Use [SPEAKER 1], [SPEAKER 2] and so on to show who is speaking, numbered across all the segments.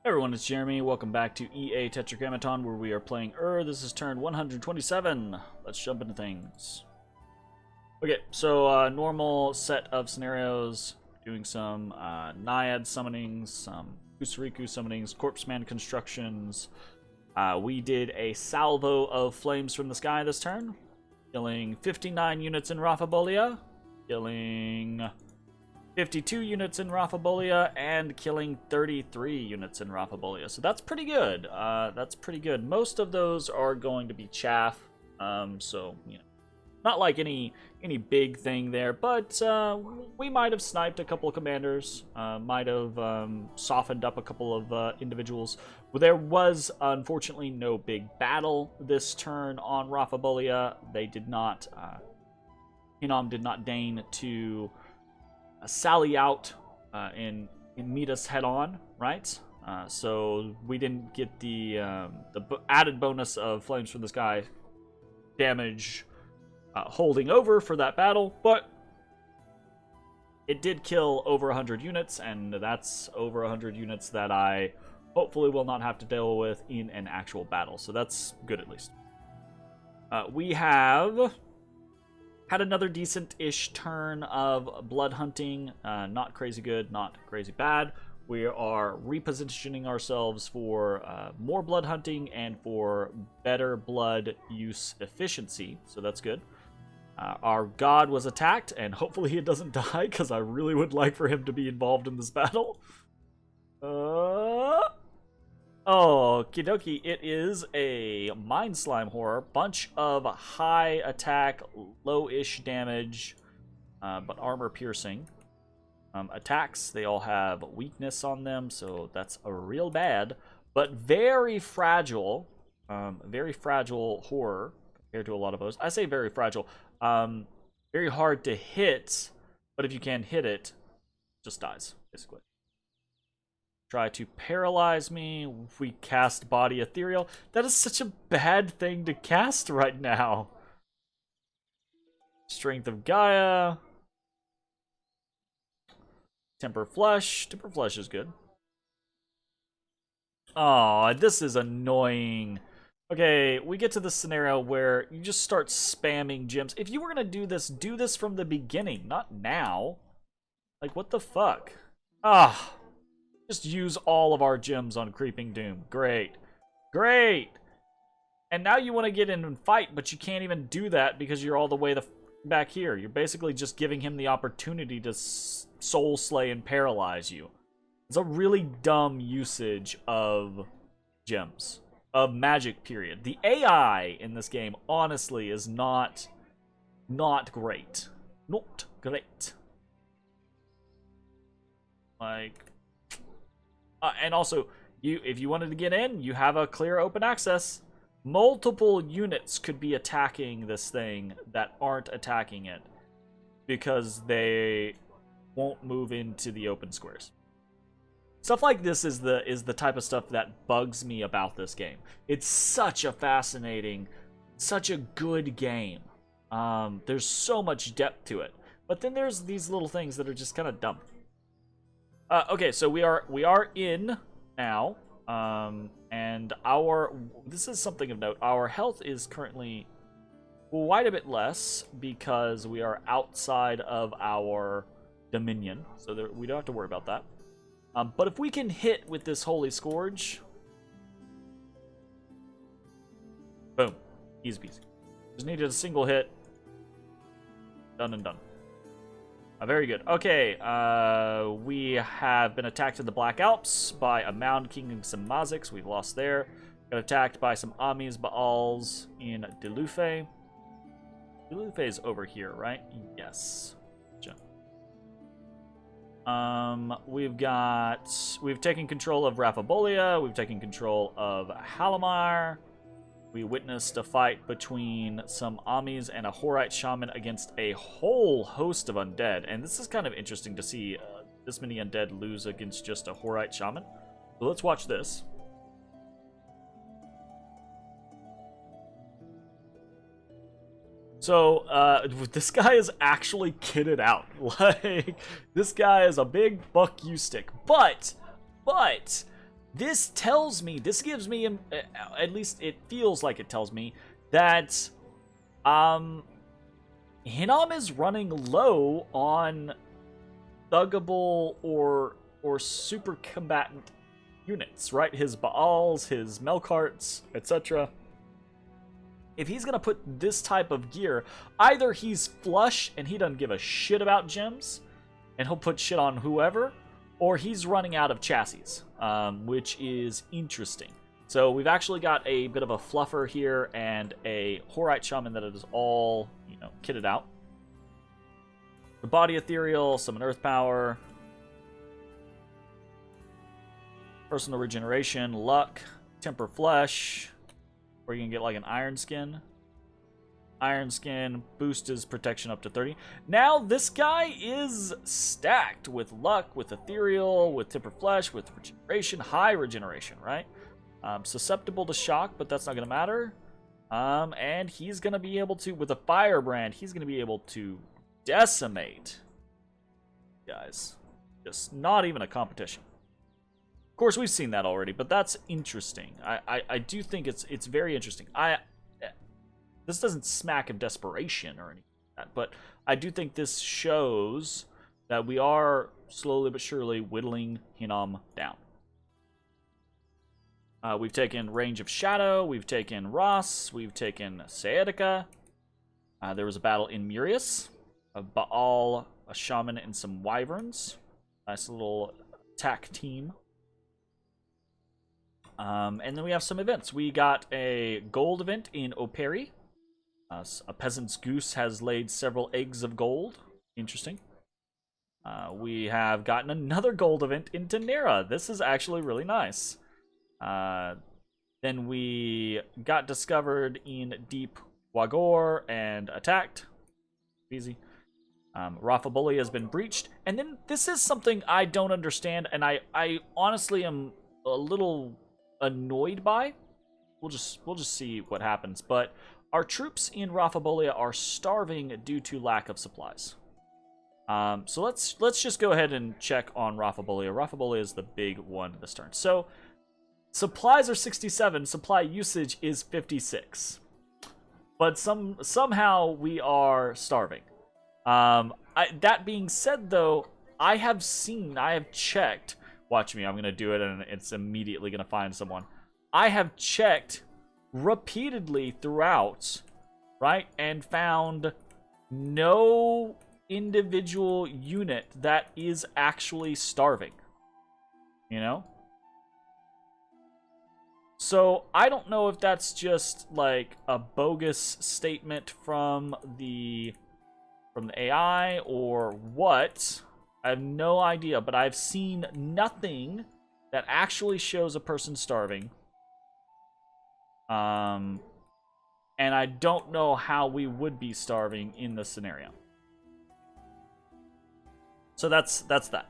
[SPEAKER 1] Hey everyone, it's Jeremy. Welcome back to EA Tetragrammaton, where we are playing This is turn 127. Let's jump into things. Okay, so normal set of scenarios, doing some Naiad summonings, some Kusariku summonings, Corpseman constructions. We did a salvo of flames from the sky this turn, killing 59 units in Raphabolia, killing 52 units in Raphabolia, and killing 33 units in Raphabolia. So that's pretty good. That's pretty good. Most of those are going to be chaff. So, you know, not like any big thing there, but we might have sniped a couple of commanders, might have softened up a couple of individuals. There was, unfortunately, no big battle this turn on Raphabolia. They did not, Hinnom did not deign to sally out and meet us head on, right? So we didn't get the added bonus of flames from the sky damage holding over for that battle, but it did kill over 100 units, and that's over 100 units that I hopefully will not have to deal with in an actual battle. So that's good, at least. We have had another decent-ish turn of blood hunting. Not crazy good, not crazy bad. We are repositioning ourselves for more blood hunting and for better blood use efficiency, so that's good. Our god was attacked, and hopefully he doesn't die, because I really would like for him to be involved in this battle. Okie dokie, it is a Mind Slime Horror. Bunch of high attack, low-ish damage, but armor piercing. Attacks, they all have weakness on them, so that's a real bad. But very fragile horror compared to a lot of those. I say very fragile. Very hard to hit, but if you can hit it, it just dies, basically. Try to paralyze me. We cast Body Ethereal. That is such a bad thing to cast right now. Strength of Gaia. Temper Flesh. Temper Flesh is good. Oh, this is annoying. Okay, we get to the scenario where you just start spamming gems. If you were going to do this from the beginning, not now. Like, what the fuck? Ah. Just use all of our gems on Creeping Doom. Great. Great! And now you want to get in and fight, but you can't even do that because you're all the way back here. You're basically just giving him the opportunity to soul slay and paralyze you. It's a really dumb usage of gems. Of magic, period. The AI in this game, honestly, is not great. Not great. Like... and also, if you wanted to get in, you have a clear open access. Multiple units could be attacking this thing that aren't attacking it because they won't move into the open squares. Stuff like this is the type of stuff that bugs me about this game. It's such a fascinating, such a good game. There's so much depth to it, but then there's these little things that are just kind of dumb. Okay, so we are in now, and this is something of note. Our health is currently quite a bit less because we are outside of our dominion, so we don't have to worry about that. But if we can hit with this Holy Scourge, boom, easy peasy. Just needed a single hit, done and done. Very good. Okay, we have been attacked in the Black Alps by a Mound King and some Maziks. We've lost there. Got attacked by some Amis Baals in Delufe. Delufe is over here, right? Yes. We've taken control of Raphabolia. We've taken control of Halimar. We witnessed a fight between some Amis and a Horite Shaman against a whole host of undead. And this is kind of interesting to see this many undead lose against just a Horite Shaman. So let's watch this. So, this guy is actually kitted out. Like, this guy is a big fuck you stick. But, This tells me, this gives me, at least it feels like it tells me, that Hinam is running low on thuggable or super combatant units, right? His Baals, his Melkarts, etc. If he's gonna put this type of gear, either he's flush and he doesn't give a shit about gems, and he'll put shit on whoever, or he's running out of chassis, which is interesting. So we've actually got a bit of a fluffer here and a Horite Shaman that is all, you know, kitted out. The body ethereal, summon earth power, personal regeneration, luck, temper flesh, where you can get like an iron skin. Iron skin, boost his protection up to 30. Now this guy is stacked with luck, with ethereal, with temper flesh, with regeneration, high regeneration, right? Susceptible to shock, but that's not going to matter. And he's going to be able to, with a firebrand, he's going to be able to decimate guys. Just not even a competition. Of course, we've seen that already, but that's interesting. I do think it's very interesting. This doesn't smack of desperation or anything like that, but I do think this shows that we are slowly but surely whittling Hinam down. We've taken Range of Shadow, we've taken Ross, we've taken Saedica. There was a battle in Murius, a Baal, a Shaman, and some Wyverns. Nice little attack team. And then we have some events. We got a gold event in Operi. A peasant's goose has laid several eggs of gold. Interesting. We have gotten another gold event in Tenera. This is actually really nice. Then we got discovered in Deep Wagor and attacked. Easy. Rafabuli has been breached. And then this is something I don't understand, and I honestly am a little annoyed by. We'll just see what happens. But our troops in Rafabolia are starving due to lack of supplies. So let's just go ahead and check on Rafabolia. Rafabolia is the big one this turn. So supplies are 67, supply usage is 56. But somehow we are starving. That being said, though, I have checked. Watch me, I'm going to do it and it's immediately going to find someone. I have checked repeatedly throughout, right, and found no individual unit that is actually starving. You know? So, I don't know if that's just, like, a bogus statement from the AI or what. I have no idea, but I've seen nothing that actually shows a person starving. And I don't know how we would be starving in this scenario. So that's that.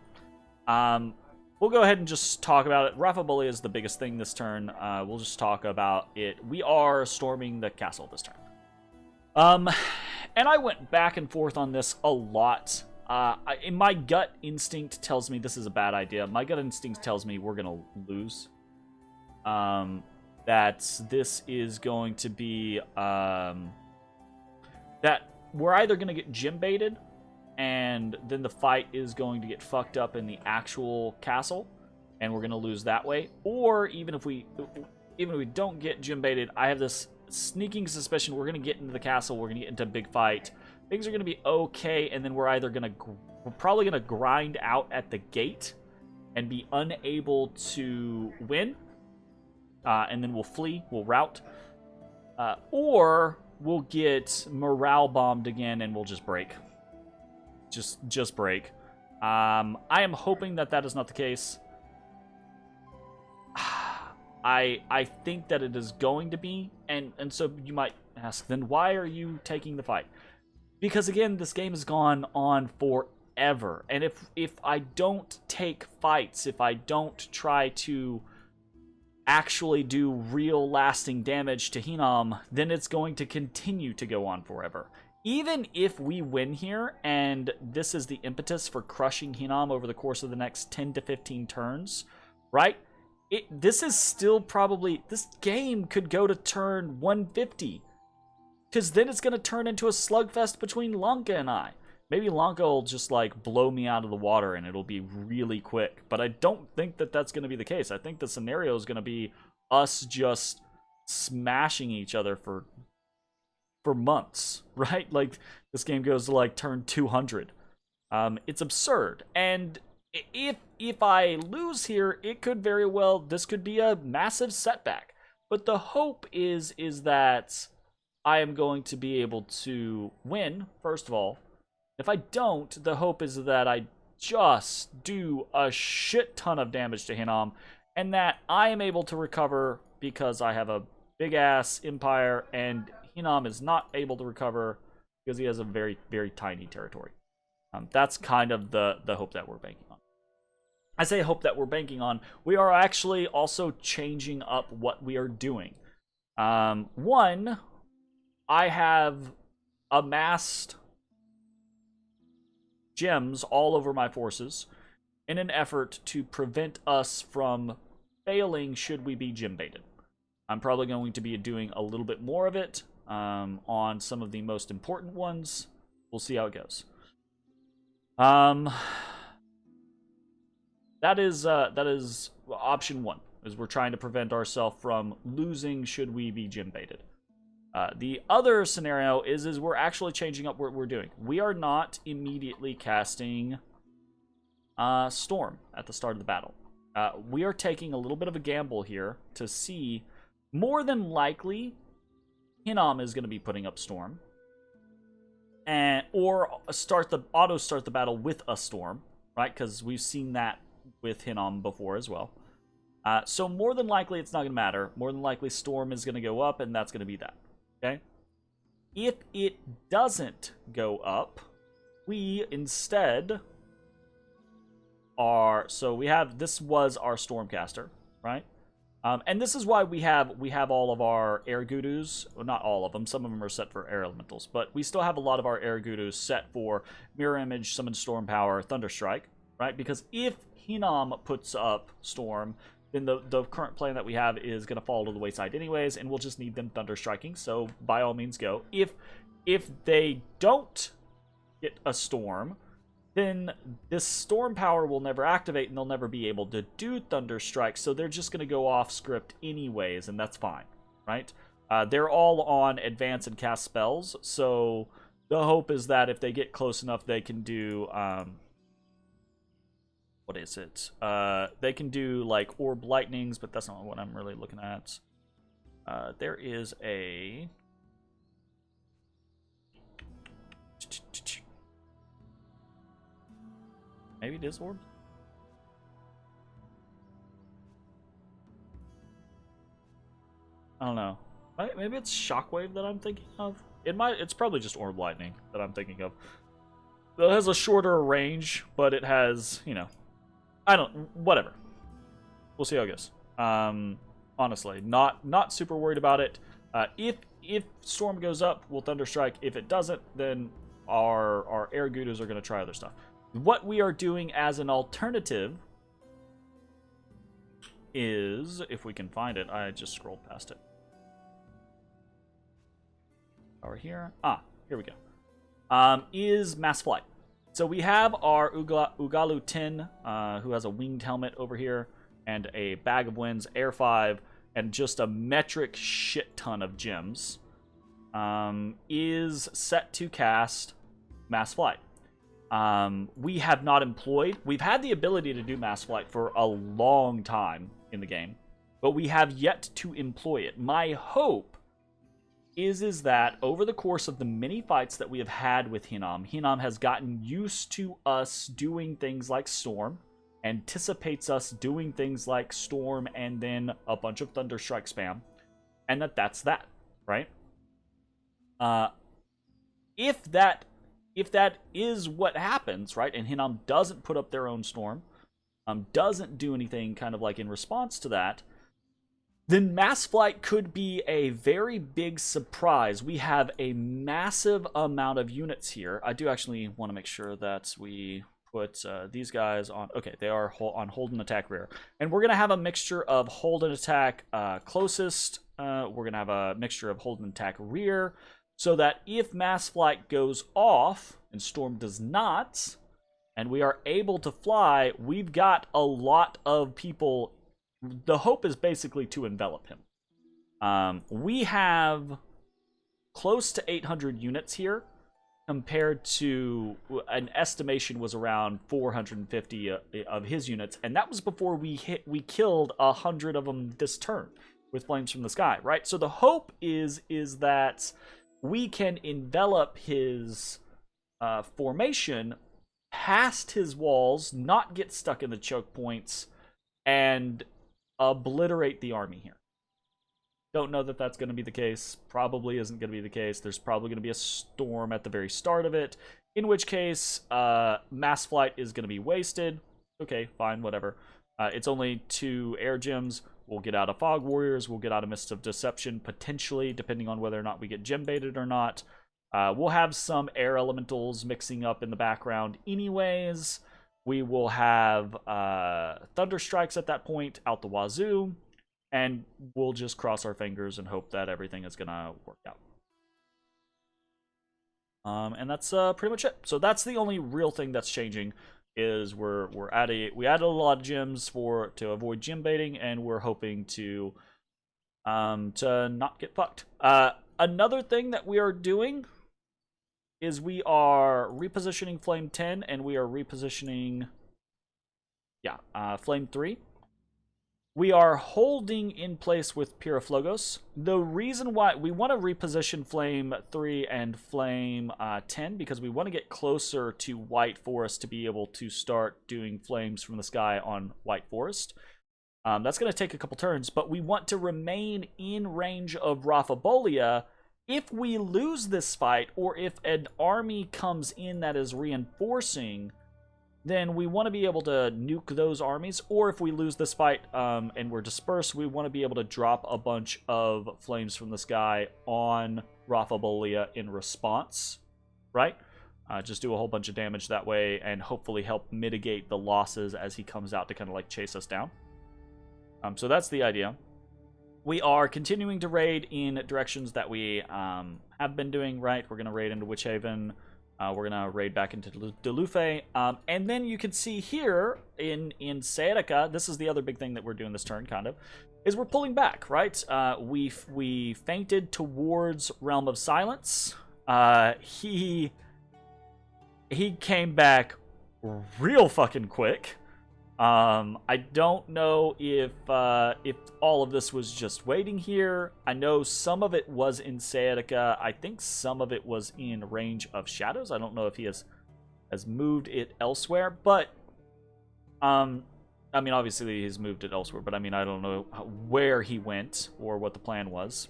[SPEAKER 1] We'll go ahead and just talk about it. Rafabuli is the biggest thing this turn. We'll just talk about it. We are storming the castle this turn. And I went back and forth on this a lot. My gut instinct tells me this is a bad idea. My gut instinct tells me we're going to lose. That this is going to be... that we're either going to get gym baited, and then the fight is going to get fucked up in the actual castle, and we're going to lose that way. Or even if we don't get gym baited, I have this sneaking suspicion we're going to get into the castle, we're going to get into a big fight. Things are going to be okay, and then we're either going to... we're probably going to grind out at the gate and be unable to win. And then we'll flee, we'll rout. Or we'll get morale bombed again and we'll just break. Just break. I am hoping that that is not the case. I think that it is going to be, and so you might ask, then why are you taking the fight? Because again, this game has gone on forever, and if I don't take fights, if I don't try to actually do real lasting damage to Hinam, then it's going to continue to go on forever. Even if we win here, and this is the impetus for crushing Hinam over the course of the next 10 to 15 turns, right? this is still probably, this game could go to turn 150. Because then it's going to turn into a slugfest between Lanka and I. Maybe Lanka will just, like, blow me out of the water and it'll be really quick. But I don't think that that's going to be the case. I think the scenario is going to be us just smashing each other for months, right? Like, this game goes to, like, turn 200. It's absurd. And if I lose here, it could very well, this could be a massive setback. But the hope is that I am going to be able to win, first of all. If I don't, the hope is that I just do a shit ton of damage to Hinnom, and that I am able to recover because I have a big-ass empire, and Hinnom is not able to recover because he has a very, very tiny territory. That's kind of the hope that we're banking on. I say hope that we're banking on. We are actually also changing up what we are doing. One, I have amassed gems all over my forces in an effort to prevent us from failing should we be gem baited. I'm probably going to be doing a little bit more of it on some of the most important ones. We'll see how it goes. That is option one, is we're trying to prevent ourselves from losing should we be gem baited. The other scenario is we're actually changing up what we're doing. We are not immediately casting Storm at the start of the battle. We are taking a little bit of a gamble here to see, more than likely, Hinnom is going to be putting up Storm. Or auto start the battle with a Storm, right? Because we've seen that with Hinnom before as well. So more than likely, it's not going to matter. More than likely, Storm is going to go up, and that's going to be that. Okay? If it doesn't go up, we instead are... So we have... This was our Stormcaster, right? And this is why we have all of our Air Gurus. Well, not all of them. Some of them are set for Air Elementals. But we still have a lot of our Air Gurus set for Mirror Image, Summon Storm Power, Thunderstrike, right? Because if Hinnom puts up Storm, then the current plan that we have is going to fall to the wayside anyways, and we'll just need them Thunderstriking, so by all means go. If they don't get a Storm, then this Storm Power will never activate, and they'll never be able to do Thunderstrike, so they're just going to go off script anyways, and that's fine, right? They're all on advance and cast spells, so the hope is that if they get close enough, they can do... what is it? They can do, like, Orb Lightnings, but that's not what I'm really looking at. There is a... Maybe it is Orb? I don't know. Maybe it's Shockwave that I'm thinking of? It's probably just Orb Lightning that I'm thinking of. It has a shorter range, but it has, you know... whatever. We'll see how it goes. Honestly, not super worried about it. If Storm goes up, we'll Thunderstrike. If it doesn't, then our Air Gurus are going to try other stuff. What we are doing as an alternative is, if we can find it, I just scrolled past it. Over here. Here we go. Is Mass Flight. So we have our Ugalu 10, who has a winged helmet over here, and a Bag of Winds, Air 5, and just a metric shit ton of gems, is set to cast Mass Flight. We have not employed... We've had the ability to do Mass Flight for a long time in the game, but we have yet to employ it. My hope is that over the course of the many fights that we have had with Hinnom has gotten used to us doing things like Storm, anticipates us doing things like Storm and then a bunch of Thunderstrike spam, and that's that, right? If that is what happens, right, and Hinnom doesn't put up their own Storm, doesn't do anything kind of like in response to that, then Mass Flight could be a very big surprise. We have a massive amount of units here. I do actually want to make sure that we put these guys on. Okay, they are on hold and attack rear. And we're going to have a mixture of hold and attack closest. We're going to have a mixture of hold and attack rear. So that if mass flight goes off and Storm does not, and we are able to fly, we've got a lot of people. The hope is basically to envelop him. We have close to 800 units here, compared to an estimation was around 450 of his units, and that was before we killed 100 of them this turn with flames from the sky, right? So the hope is that we can envelop his formation past his walls, not get stuck in the choke points, and obliterate the army here. Don't know that that's going to be the case. Probably isn't going to be the case. There's probably going to be a storm at the very start of it, in which case mass flight is going to be wasted. Okay, fine, whatever. It's only 2 air gems. We'll get out of Fog Warriors. We'll get out of Mists of Deception, potentially, depending on whether or not we get gem baited or not. We'll have some air elementals mixing up in the background anyways. We will have Thunder Strikes at that point out the wazoo. And we'll just cross our fingers and hope that everything is going to work out. And that's pretty much it. So that's the only real thing that's changing, is we added a lot of gems to avoid gem baiting, and we're hoping to not get fucked. Another thing that we are doing is we are repositioning Flame 10, and we are repositioning Flame 3. We are holding in place with Pyroflogos. The reason why we want to reposition Flame 3 and Flame 10, because we want to get closer to White Forest to be able to start doing flames from the sky on White Forest. That's going to take a couple turns, but we want to remain in range of Raphabolia. If we lose this fight, or if an army comes in that is reinforcing, then we want to be able to nuke those armies. Or if we lose this fight and we're dispersed, we want to be able to drop a bunch of flames from the sky on Raphabolia in response, right? Just do a whole bunch of damage that way and hopefully help mitigate the losses as he comes out to kind of like chase us down. So that's the idea. We are continuing to raid in directions that we have been doing, right? We're going to raid into Witch Haven. We're going to raid back into Delufe. And then you can see here in Searica, this is the other big thing that we're doing this turn, kind of, is we're pulling back, right? We feinted towards Realm of Silence. He came back real fucking quick. I don't know if all of this was just waiting here. I know some of it was in Searica. I think some of it was in Range of Shadows. I don't know if he has moved it elsewhere, but I mean, obviously he's moved it elsewhere, but I mean, I don't know where he went or what the plan was.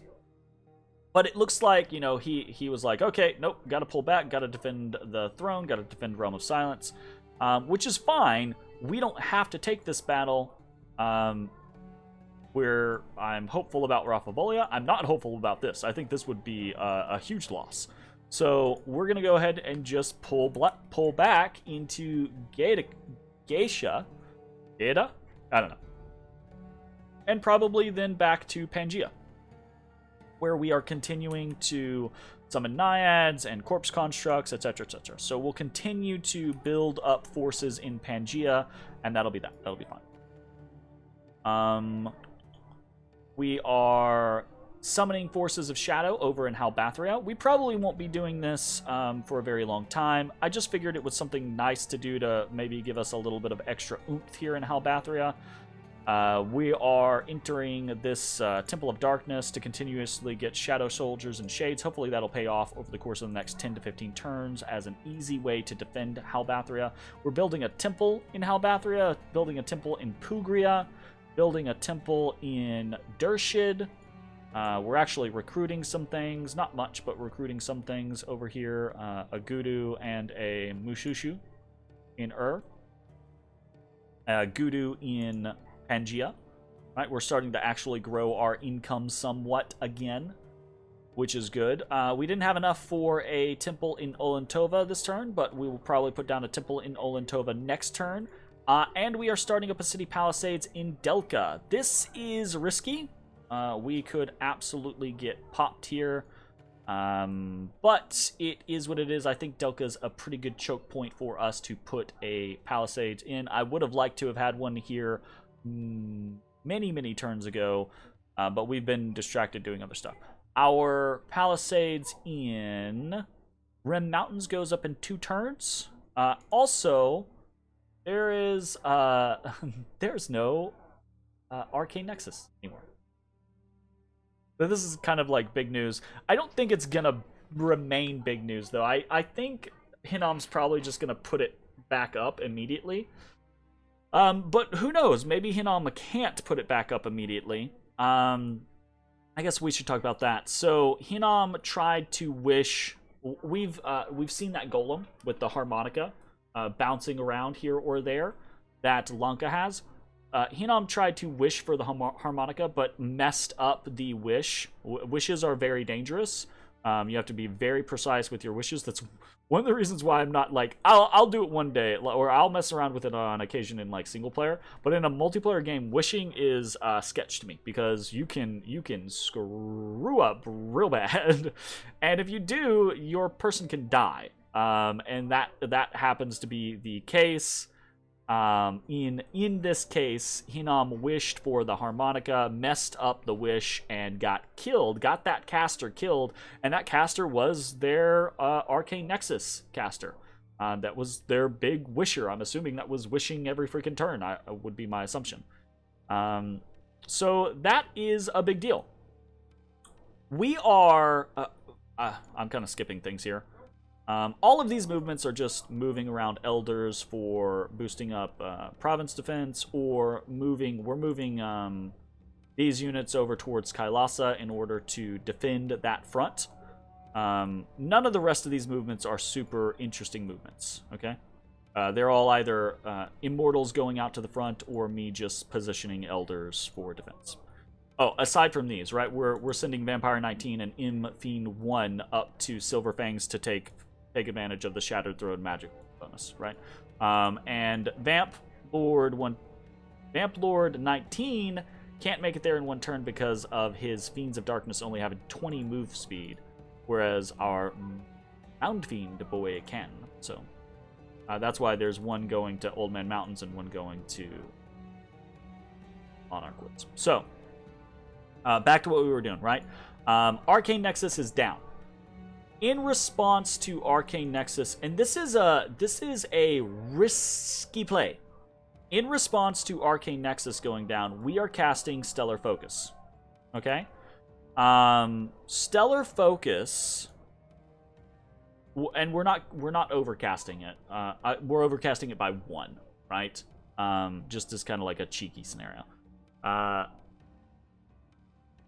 [SPEAKER 1] But it looks like, you know, he was like, okay, nope, gotta pull back, gotta defend the throne, gotta defend Realm of Silence, which is fine. We don't have to take this battle. I'm hopeful about Raphabolia. I'm not hopeful about this. I think this would be a huge loss. So we're going to go ahead and just pull back into Geisha. Geda? I don't know. And probably then back to Pangaea, where we are continuing to summon naiads and corpse constructs, etc., etc. So we'll continue to build up forces in Pangaea, and that'll be that. That'll be fine. We are summoning forces of shadow over in Halbathria. We probably won't be doing this for a very long time. I just figured it was something nice to do to maybe give us a little bit of extra oomph here in Halbathria. We are entering this Temple of Darkness to continuously get Shadow Soldiers and Shades. Hopefully that'll pay off over the course of the next 10 to 15 turns as an easy way to defend Halbathria. We're building a temple in Halbathria, building a temple in Pugria, building a temple in Dershid. We're actually recruiting some things, not much, but recruiting some things over here. A Gudu and a Mushushu in Gudu in Pangaea. Right, we're starting to actually grow our income somewhat again. which is good. We didn't have enough for a temple in Olentova this turn, but we will probably put down a temple in Olentova next turn. And we are starting up a city palisades in Delka. This is risky. We could absolutely get popped here. But it is what it is. I think Delka's a pretty good choke point for us to put a palisades in. I would have liked to have had one here many turns ago, but we've been distracted doing other stuff. Our palisades in Rim Mountains goes up in 2 turns. Also, there is there's no Arcane Nexus anymore. So this is kind of like big news. I don't think it's gonna remain big news though. I think Hinnom's probably just gonna put it back up immediately. But who knows? Maybe Hinnom can't put it back up immediately. I guess we should talk about that. So Hinnom tried to wish. We've seen that golem with the harmonica bouncing around here or there that Lanka has. Hinnom tried to wish for the harmonica, but messed up the wish. Wishes are very dangerous. You have to be very precise with your wishes. That's one of the reasons why I'm not like, I'll do it one day, or I'll mess around with it on occasion in like single player. But in a multiplayer game, wishing is sketch to me because you can screw up real bad, and if you do, your person can die. And that happens to be the case. In this case, Hinnom wished for the harmonica, messed up the wish, and got killed. Got that caster killed, and that caster was their Arcane Nexus caster. That was their big wisher. I'm assuming that was wishing every freaking turn. Would be my assumption. So that is a big deal. We are. I'm kind of skipping things here. All of these movements are just moving around elders for boosting up province defense, or we're moving these units over towards Kailasa in order to defend that front. None of the rest of these movements are super interesting movements, okay? They're all either immortals going out to the front or me just positioning elders for defense. Oh, aside from these, right, we're sending Vampire 19 and Im Fiend 1 up to Silver Fangs to take advantage of the Shattered Throne magic bonus, right? And Vamp Lord 19 can't make it there in 1 turn because of his Fiends of Darkness only having 20 move speed, whereas our Mound Fiend boy can. So that's why there's 1 going to Old Man Mountains and 1 going to Monarch Woods. So back to what we were doing, right? Arcane Nexus is down. In response to Arcane Nexus, and this is a risky play. In response to Arcane Nexus going down, we are casting Stellar Focus. Okay? Stellar Focus, and we're not overcasting it. We're overcasting it by 1, right? Just as kind of like a cheeky scenario.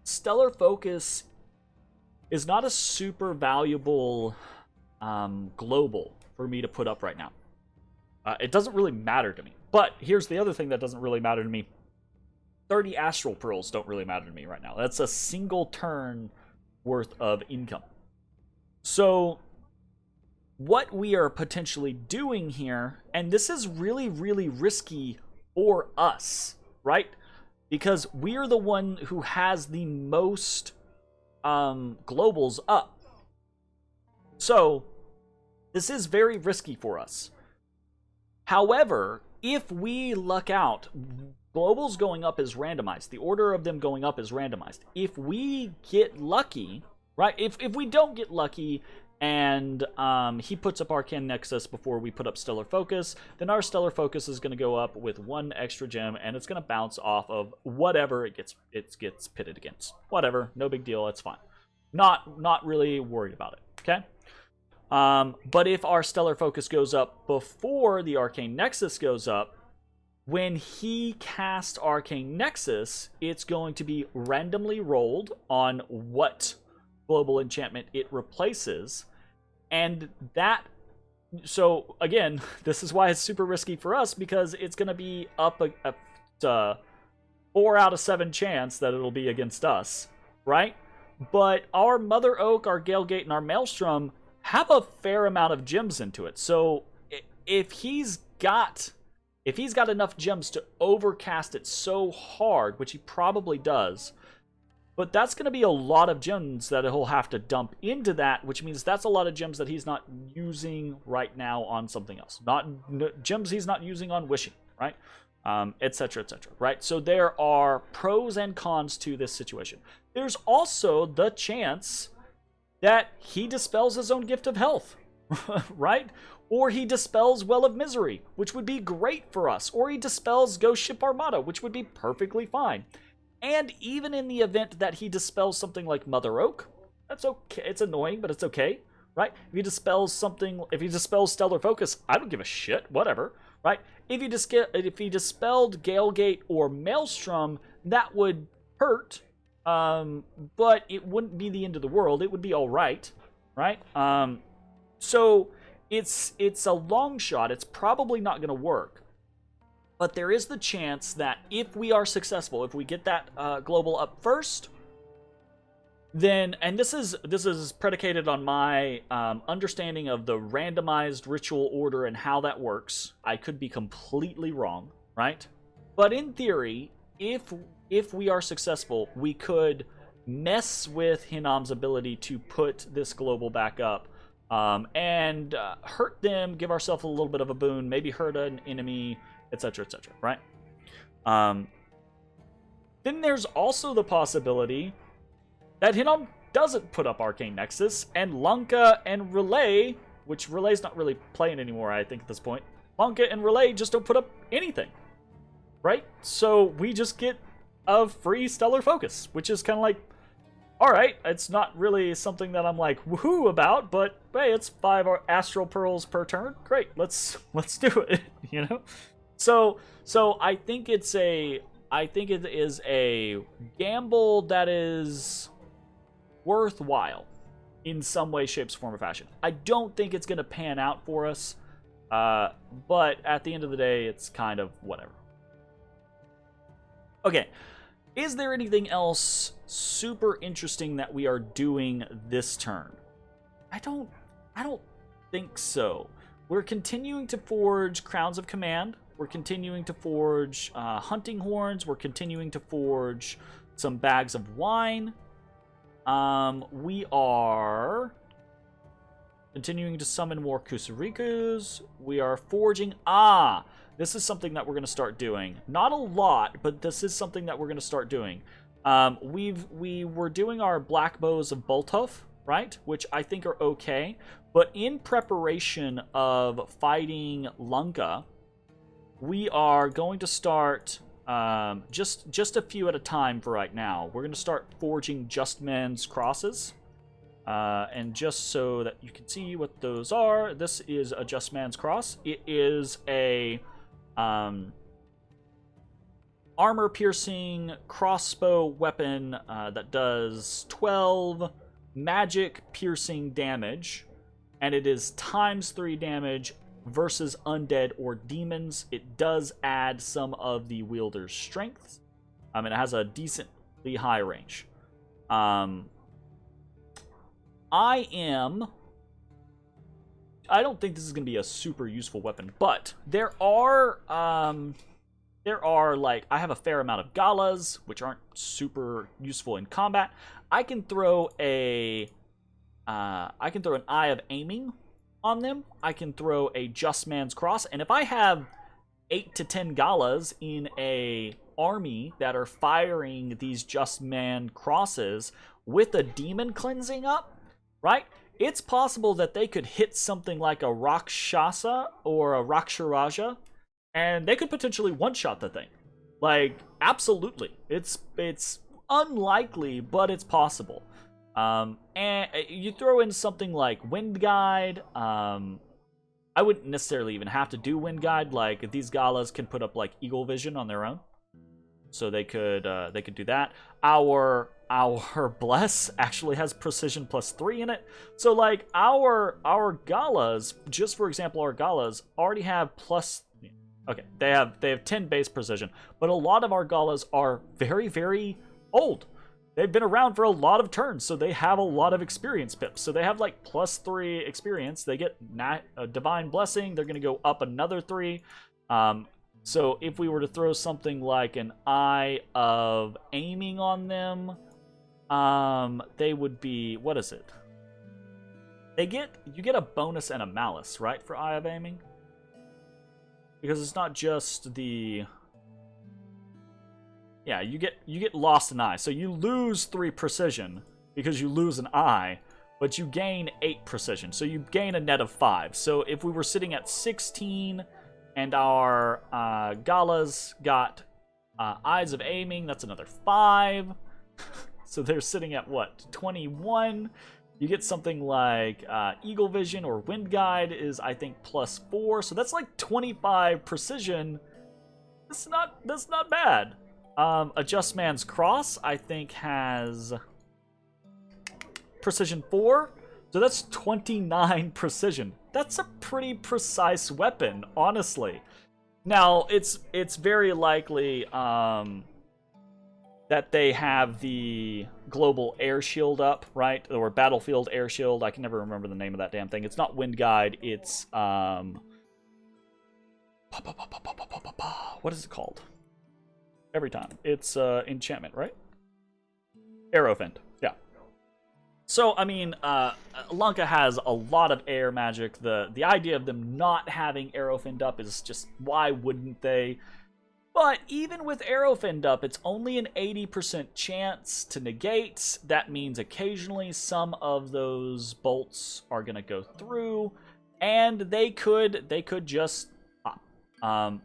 [SPEAKER 1] Stellar Focus is not a super valuable global for me to put up right now. It doesn't really matter to me. But here's the other thing that doesn't really matter to me. 30 Astral Pearls don't really matter to me right now. That's a single turn worth of income. So what we are potentially doing here, and this is really, really risky for us, right? Because we're the one who has the most globals up. So this is very risky for us. However, if we luck out, globals going up is randomized. The order of them going up is randomized. If we get lucky, right? If we don't get lucky and he puts up Arcane Nexus before we put up Stellar Focus, then our Stellar Focus is going to go up with 1 extra gem, and it's going to bounce off of whatever it gets pitted against. Whatever, no big deal, it's fine. Not really worried about it, okay? But if our Stellar Focus goes up before the Arcane Nexus goes up, when he casts Arcane Nexus, it's going to be randomly rolled on what global enchantment it replaces, and that, so again, this is why it's super risky for us, because it's going to be up a 4 out of 7 chance that it'll be against us, right? But our Mother Oak, our Galegate, and our Maelstrom have a fair amount of gems into it. So if he's got enough gems to overcast it so hard, which he probably does, but that's going to be a lot of gems that he'll have to dump into that, which means that's a lot of gems that he's not using right now on something else. Gems he's not using on Wishing, right? Etc., etc., right? So there are pros and cons to this situation. There's also the chance that he dispels his own gift of health, right? Or he dispels Well of Misery, which would be great for us. Or he dispels Ghost Ship Armada, which would be perfectly fine. And even in the event that he dispels something like Mother Oak, that's okay. It's annoying, but it's okay, right? If he dispels Stellar Focus, I don't give a shit, whatever, right? If he dispelled Galegate or Maelstrom, that would hurt, but it wouldn't be the end of the world. It would be all right, right? So it's a long shot. It's probably not going to work. But there is the chance that if we are successful, if we get that global up first, then, and this is predicated on my understanding of the randomized ritual order and how that works. I could be completely wrong, right? But in theory, if we are successful, we could mess with Hinam's ability to put this global back up and hurt them, give ourselves a little bit of a boon, maybe hurt an enemy, etc., etc., right? Then there's also the possibility that Hinam doesn't put up Arcane Nexus, and Lanka and Relay, which Relay's not really playing anymore, I think, at this point. Lanka and Relay just don't put up anything, right? So we just get a free Stellar Focus, which is kind of like, alright, it's not really something that I'm like, woohoo about, but hey, it's 5 Astral Pearls per turn. Great, let's do it, you know? So I think it is a gamble that is worthwhile in some way, shape, form, or fashion. I don't think it's going to pan out for us, but at the end of the day, it's kind of whatever. Okay, is there anything else super interesting that we are doing this turn? I don't think so. We're continuing to forge Crowns of Command. We're continuing to forge hunting horns. We're continuing to forge some bags of wine. We are continuing to summon more Kusarikus. We are forging... this is something that we're going to start doing. Not a lot, but this is something that we're going to start doing. We were doing our Black Bows of Bolthof, right? Which I think are okay. But in preparation of fighting Lanka, we are going to start just a few at a time for right now. We're going to start forging Just Men's Crosses. And just so that you can see what those are, this is a Just Man's Cross. It is a armor-piercing crossbow weapon that does 12 magic-piercing damage. And it is ×3 damage versus undead or demons. It does add some of the wielder's strengths. And it has a decently high range. I don't think this is going to be a super useful weapon, but there are like, I have a fair amount of galas, which aren't super useful in combat. I can throw an Eye of Aiming on them. I can throw a Just Man's Cross, and if I have 8 to 10 galas in a army that are firing these Just Man Crosses with a demon cleansing up, right? It's possible that they could hit something like a Rakshasa or a Raksharaja, and they could potentially one-shot the thing. Like, absolutely. It's unlikely, but it's possible. And you throw in something like Wind Guide. I wouldn't necessarily even have to do Wind Guide. Like, these galas can put up like Eagle Vision on their own, so they could do that. Our Bless actually has Precision +3 in it. So like our galas, just for example, our galas already have they have 10 base precision, but a lot of our galas are very, very old. they've been around for a lot of turns, so they have a lot of experience pips. So they have like +3 experience. They get a Divine Blessing. They're going to go up another 3. So if we were to throw something like an Eye of Aiming on them, they would be, what is it? You get a bonus and a malice, right, for Eye of Aiming? Because it's not just the... Yeah, you get lost an eye. So you lose 3 precision because you lose an eye, but you gain 8 precision. So you gain a net of 5. So if we were sitting at 16 and our Galas got Eyes of Aiming, that's another 5. So they're sitting at what? 21. You get something like Eagle Vision or Wind Guide is, I think, +4. So that's like 25 precision. That's not bad. Adjust Man's Cross, I think, has precision 4. So that's 29 precision. That's a pretty precise weapon, honestly. Now, it's very likely that they have the global air shield up, right? Or battlefield air shield. I can never remember the name of that damn thing. It's not Wind Guide. It's what is it called? Every time. It's enchantment, right? Aerofend. Yeah. So, I mean, Lanka has a lot of air magic. The idea of them not having Aerofend up is just, why wouldn't they? But even with Aerofend up, it's only an 80% chance to negate. That means occasionally some of those bolts are going to go through, and they could just pop.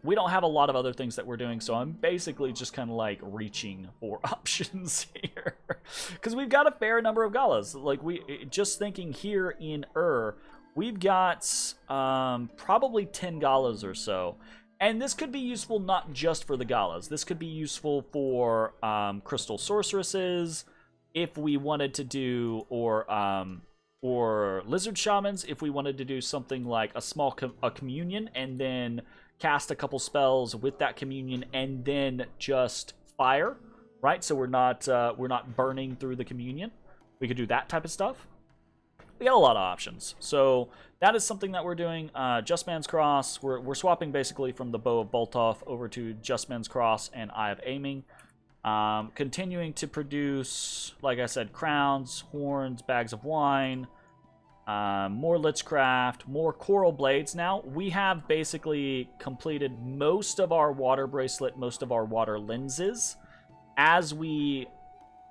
[SPEAKER 1] We don't have a lot of other things that we're doing, so I'm basically just kind of like reaching for options here. Because we've got a fair number of Galas. Like, just thinking here in we've got probably 10 Galas or so. And this could be useful not just for the Galas. This could be useful for Crystal Sorceresses, if we wanted to do, or Lizard Shamans, if we wanted to do something like a small communion, and then cast a couple spells with that communion, and then just fire, right? So we're not burning through the communion. We could do that type of stuff. We got a lot of options. So that is something that we're doing. Just Man's Cross. We're swapping basically from the Bow of Boltov over to Just Man's Cross and Eye of Aiming. Continuing to produce, like I said, crowns, horns, bags of wine, more Lichcraft, more Coral Blades. Now, we have basically completed most of our water bracelet, most of our water lenses. As we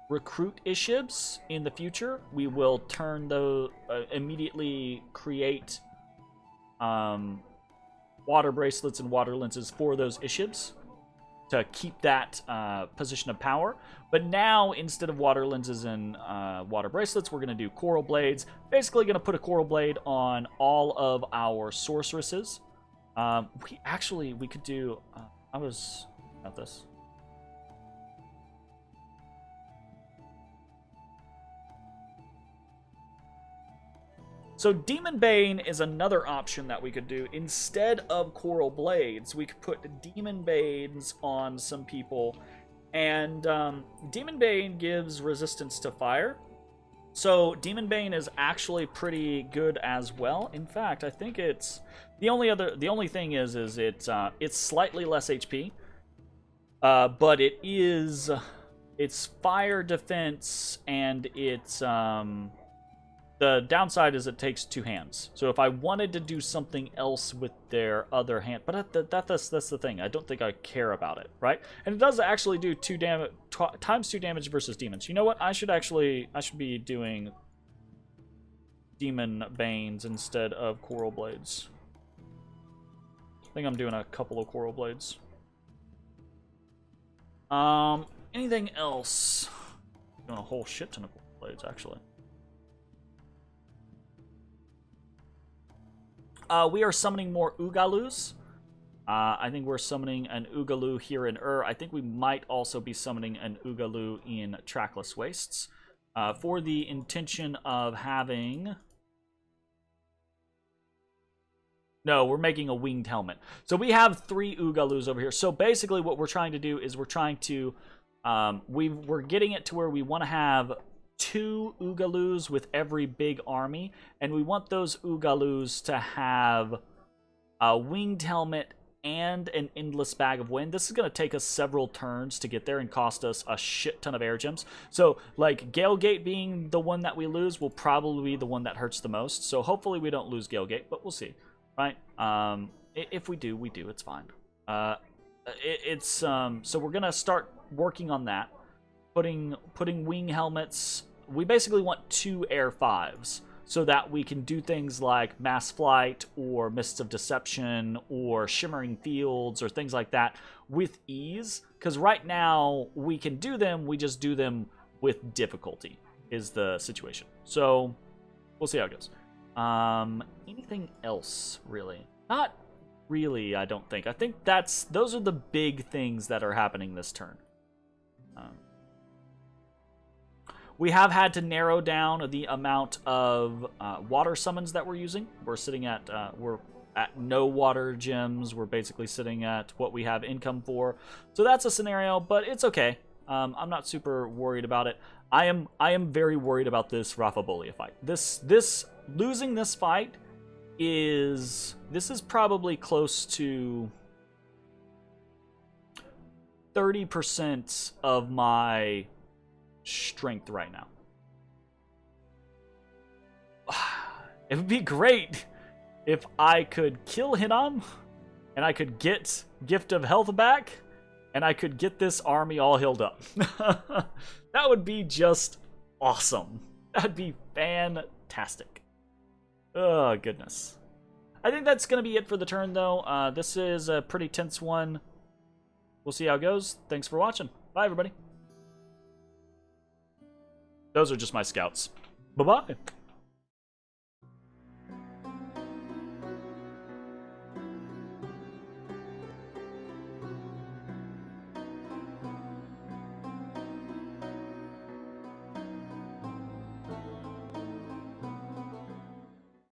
[SPEAKER 1] recruit Ishibs in the future, we will turn those, immediately create water bracelets and water lenses for those Ishibs to keep that position of power. But now, instead of water lenses and water bracelets, we're going to do Coral Blades. Basically going to put a Coral Blade on all of our sorceresses. We could do... I was... About this. So Demon Bane is another option that we could do. Instead of Coral Blades, we could put Demon Banes on some people. And Demon Bane gives resistance to fire. So Demon Bane is actually pretty good as well. In fact, I think it's... The only thing is it's slightly less HP. But it's fire defense, and it's... The downside is it takes 2 hands. So if I wanted to do something else with their other hand, but that's the thing. I don't think I care about it, right? And it does actually do times 2 damage versus demons. You know what? I should be doing Demon Banes instead of Coral Blades. I think I'm doing a couple of Coral Blades. Anything else? I'm doing a whole shit ton of Coral Blades, actually. We are summoning more Ugalus. I think we're summoning an Ugalu here in I think we might also be summoning an Ugalu in Trackless Wastes. For the intention of having... No, we're making a winged helmet. So we have 3 Ugalus over here. So basically what we're trying to do is we're trying to We're getting it to where we want to have 2 Oogalus with every big army, and we want those Oogalus to have a winged helmet and an endless bag of wind. This is going to take us several turns to get there and cost us a shit ton of air gems. So, like, Galegate being the one that we lose will probably be the one that hurts the most. So hopefully we don't lose Galegate, but we'll see, right? If we do, we do. It's fine. So we're going to start working on that. Putting wing helmets. We basically want 2 Air 5s. So that we can do things like Mass Flight or Mists of Deception or Shimmering Fields or things like that with ease. Because right now we can do them, we just do them with difficulty is the situation. So we'll see how it goes. Anything else, really? Not really, I don't think. I think those are the big things that are happening this turn. We have had to narrow down the amount of water summons that we're using. We're sitting at we're at no water gems. We're basically sitting at what we have income for. So that's a scenario, but it's okay. I'm not super worried about it. I am very worried about this Rafa Bolia fight. Losing this fight is probably close to 30% of my strength right now. It would be great if I could kill Hinam and I could get Gift of Health back and I could get this army all healed up. That would be just awesome. That'd be fantastic. Oh, goodness. I think that's going to be it for the turn, though. This is a pretty tense one. We'll see how it goes. Thanks for watching. Bye, everybody. Those are just my scouts. Bye-bye.